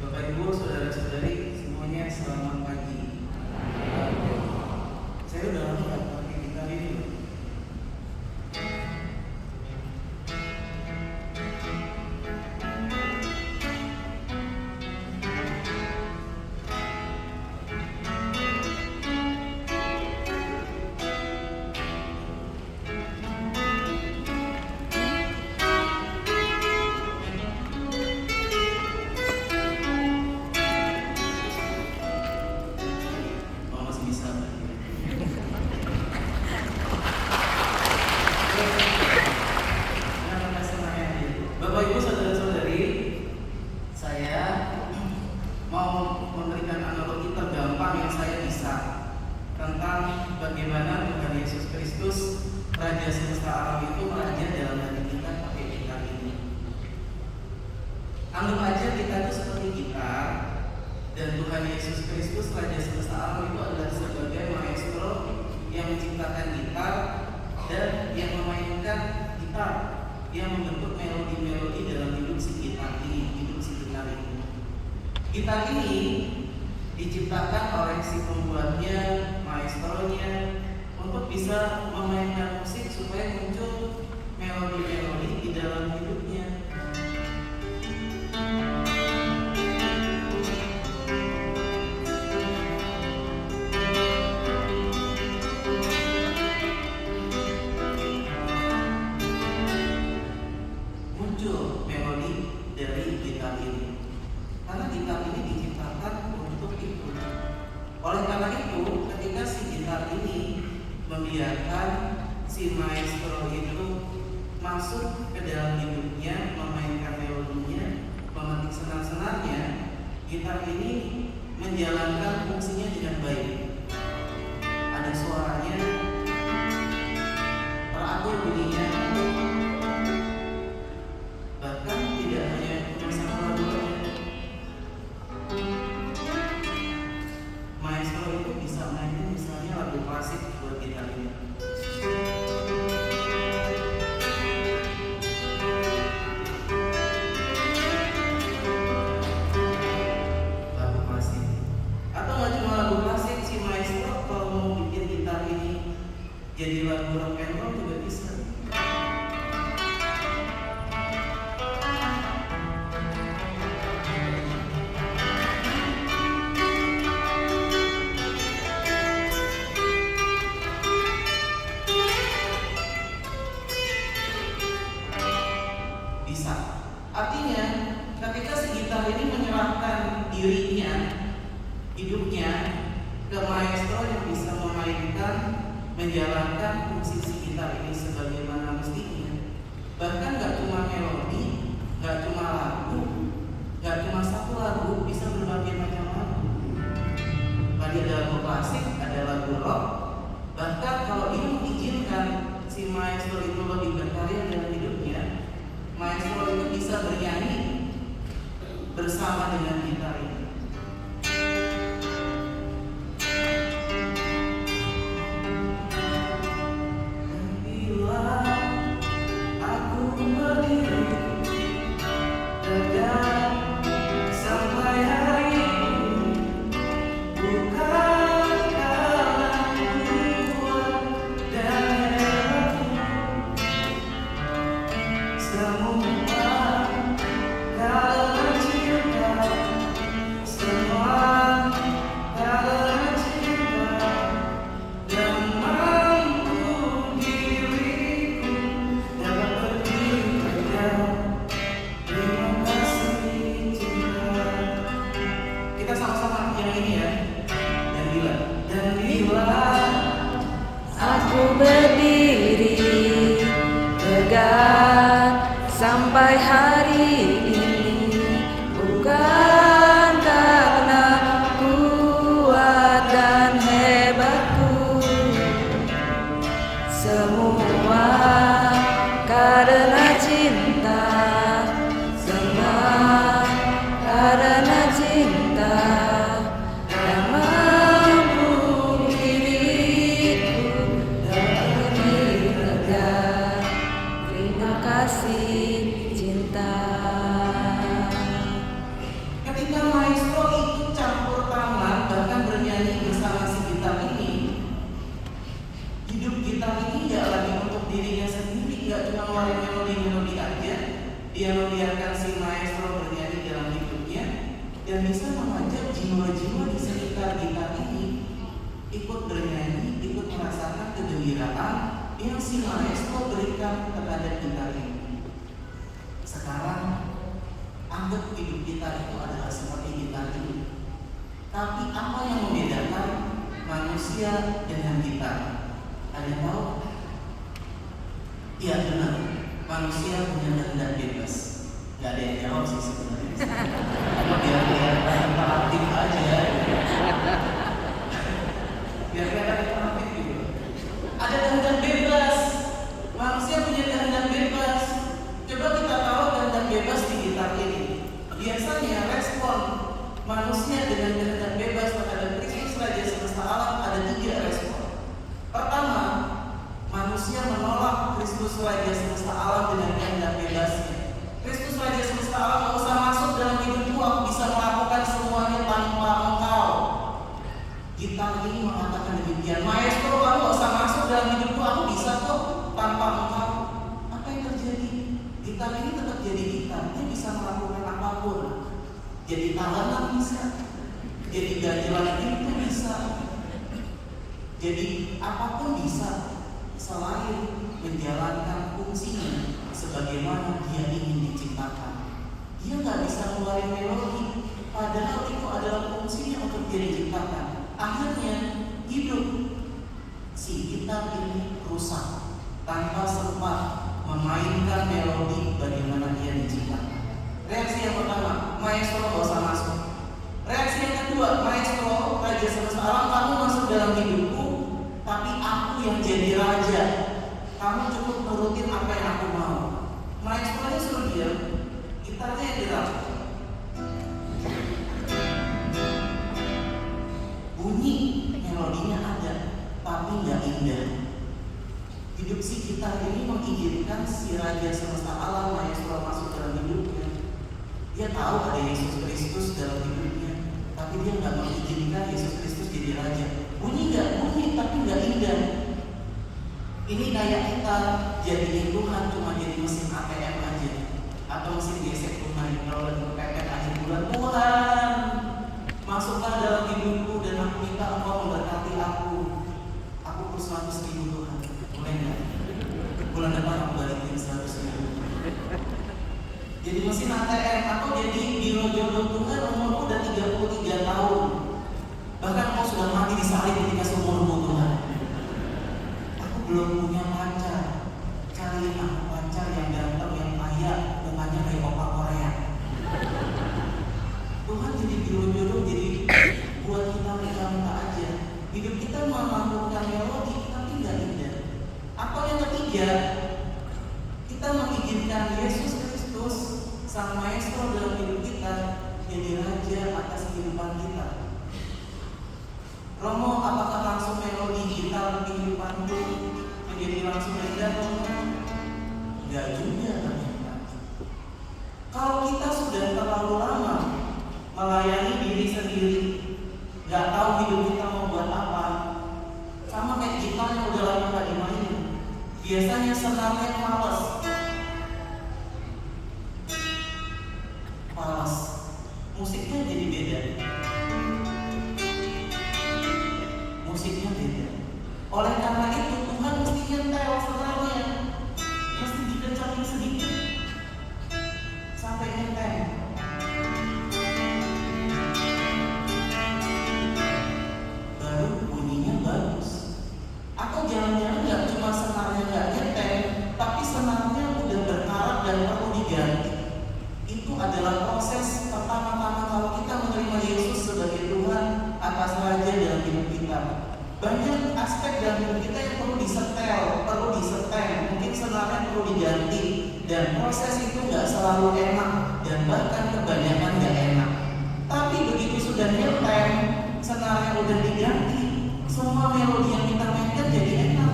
Bapak Ibu, saudara-saudari semuanya, selamat pagi. Saya udah lama nggak pakai gitar ini loh. Oh, masih bisa. Bapak Ibu, saudara-saudari, saya mau memberikan analogi tergampang yang saya bisa tentang bagaimana Tuhan Yesus Kristus, Raja semesta alam itu meraja dalam hati kita pakai gitar ini. Anggap aja kita itu seperti gitar, dan Tuhan Yesus Kristus, Raja semesta alam itu adalah sebagai maestro yang menciptakan gitar dan yang memainkan gitar, yang membentuk melodi-melodi dalam hidup si gitar ini, Gitar ini diciptakan oleh si pembuatnya, maestronya, untuk bisa memainkan musik supaya muncul melodi-melodi di dalam hidupnya. Muncul melodi dari gitar ini. Karena gitar ini diciptakan untuk itu. Oleh karena itu, ketika si gitar ini membiarkan si maestro itu masuk ke dalam hidupnya, memainkan melodinya, memetik senar-senarnya, gitar ini menjalankan fungsinya dengan baik. Ada suaranya, teratur bunyinya, bahkan tidak hanya satu lagu aja. Maestro itu bisa mainin misalnya lagu klasik buat gitar ini. Lagu klasik. Atau nggak cuma lagu klasik, si maestro kalau mau bikin gitar ini jadi lagu rock and roll juga bisa. Bisa. Artinya, ketika si gitar ini menyerahkan dirinya, hidupnya ke maestro yang bisa memainkan, menjalankan fungsi si gitar ini sebagaimana mestinya. Bahkan gak cuma melodi, gak cuma lagu, gak cuma satu lagu, bisa berbagai macam lagu. Tadi ada lagu klasik, ada lagu rock. Bahkan kalau dia mengizinkan si maestro itu lebih berkarya dalam hidupnya, maestro itu bisa bernyanyi bersama dengan gitar ini. Bila aku berdiri tegak sampai hari ini, bukan karena kuat dan hebat, semua karena cinta ikut bernyanyi, ikut merasakan kegembiraan yang si maestro berikan kepada kita ini. Sekarang anggap hidup kita itu adalah seperti kita ini. Tapi apa yang membedakan manusia dengan kita? Ada yang tahu? Iya benar, manusia punya kehendak bebas. Gak ada yang jawab sih sebenarnya. Biar interaktif aja. Biar interaktif gitu. Ada kehendak bebas. Manusia punya kehendak bebas. Coba kita tahu kehendak bebas di gitar ini. Biasanya respon manusia dengan kehendak bebas terhadap Kristus Raja semesta alam ada 3 respon. Pertama, manusia menolak Kristus Raja semesta alam dengan kehendak bebasnya. Kristus Raja semesta alam gak usah masuk dalam hidupmu, aku bisa melakukan semuanya tanpa engkau. Gitar ini mengatakan demikian. Maestro, kamu gak usah masuk dalam hidupku, aku bisa kok tanpa engkau. Apa yang terjadi? Gitar ini tetap jadi gitar, dia bisa melakukan apapun. Jadi tahanan bisa, jadi ganjelan itu bisa, jadi apapun bisa, selain menjalankan fungsinya sebagaimana dia ingin diciptakan. Dia nggak bisa ngeluarin melodi, padahal itu adalah fungsinya untuk dia diciptakan. Akhirnya hidup si gitar ini rusak tanpa sempat memainkan melodi bagaimana dia diciptakan. Reaksi yang pertama, maestro gak usah masuk. Reaksi yang kedua, maestro, Raja semesta alam, kamu masuk dalam hidupku, tapi aku yang jadi raja. Kamu cukup nurutin apa yang aku mau. Maestro nya suruh diam, gitarnya yang dirapuk. Bunyi melodinya ada, tapi nggak indah. Hidup si gitar ini mengizinkan si Raja semesta alam, maestro, masuk dalam hidupnya. Dia tahu ada Yesus Kristus dalam hidupnya, tapi dia nggak mengizinkan Yesus Kristus jadi raja. Bunyi nggak bunyi, tapi nggak indah. Ini kayak kita jadiin Tuhan cuma jadi mesin ATM aja, atau mesin gesek tunai. Kalau lagi kepepet akhir bulan, Tuhan masuklah dalam hidupku dan aku minta Engkau memberkati aku. Aku perlu 100.000 Tuhan, boleh nggak? Bulan depan aku balikin 100.000. Jadi mesin ATM, aku jadi biro jodoh Tuhan umurku udah 33 tahun. Bahkan kau sudah mati disalib ketika seumurmu Tuhan. Aku belum punya pacar. Cariin aku pacar yang ganteng, yang kaya, mukanya kayak opa Korea. Tuhan jadi biro jodoh, jadi buat kita minta aja. Hidup kita melakukan melodi, tapi nggak indah. Apa yang ketiga? Kita mengizinkan Yesus Kristus, Sang Maestro dalam hidup kita, jadi raja atas kehidupan kita. Romo, apakah langsung melodi gitar kehidupanmu menjadi langsung indah? Enggak juga ternyata. Kalau kita sudah terlalu lama melayani diri sendiri, nggak tahu hidup kita mau buat apa, sama kayak gitar yang udah lama nggak dimainin, biasanya senarnya males. Musiknya jadi beda. Musiknya beda. Oleh karena itu Tuhan mesti nyetel senarnya, mesti dikencangin sedikit sampai nyetel. Baru bunyinya bagus. Atau jangan-jangan nggak cuma senarnya nggak nyetel, tapi senarnya udah berkarat dan perlu diganti. Itu adalah proses pertama-tama kalau kita menerima Yesus sebagai Tuhan atas Raja dalam hidup kita. Banyak aspek dalam hidup kita yang perlu disetel, perlu disetel, mungkin senarnya perlu diganti, dan proses itu nggak selalu enak dan bahkan kebanyakan nggak enak. Tapi begitu sudah nyetel, senarnya udah diganti, semua melodi yang kita mainkan jadi enak.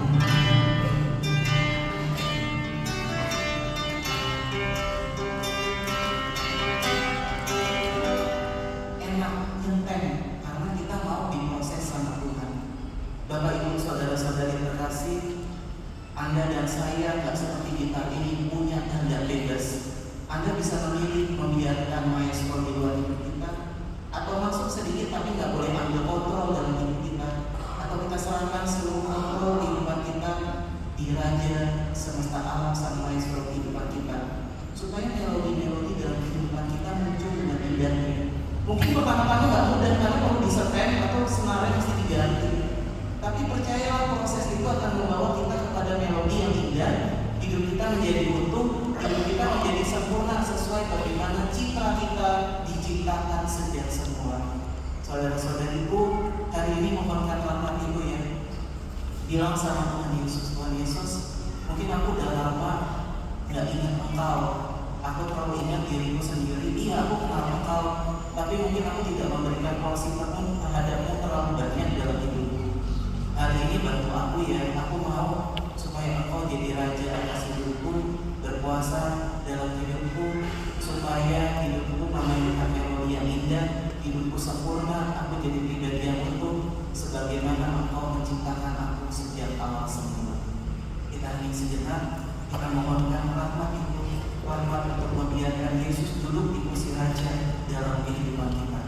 Bapak Ibu saudara-saudari terkasih, Anda dan saya nggak seperti kita ini punya kehendak bebas. Anda bisa memilih membiarkan maestro di luar hidup kita, atau masuk sedikit tapi nggak boleh ambil kontrol dalam hidup kita, atau kita serahkan seluruh kontrol kehidupan kita di Raja semesta alam Sang Maestro kehidupan kita, supaya melodi-melodi dalam kehidupan kita muncul dengan indahnya. Mungkin pertama-tama nggak mudah karena perlu disetem atau senarnya mesti diganti. Tapi percayalah proses itu akan membawa kita kepada melodi yang indah. Hidup kita menjadi utuh, hidup kita menjadi sempurna sesuai bagaimana citra kita diciptakan sejak semula. Saudara-saudariku, hari ini memerlukan rahmat Ibu ya. Bilang sama Tuhan Yesus, Tuhan Yesus, mungkin aku udah lama nggak ingat Engkau. Aku terlalu ingat diriku sendiri. Iya, aku kenal Engkau, tapi mungkin aku tidak memberikan porsi penuh terhadapmu terlalu banyak dalam hidupku. Hari ini bantu aku ya. Aku mau supaya Engkau jadi Raja atas hidupku, berkuasa dalam hidupku, supaya hidupku memainkan melodi yang indah, hidupku sempurna, aku jadi pribadi yang utuh, sebagaimana Engkau menciptakan aku sejak awal semula. Kita hening sejenak, kita mohonkan rahmat Ibu, rahmat untuk membiarkan Yesus duduk di kursi Raja dalam kehidupan kita.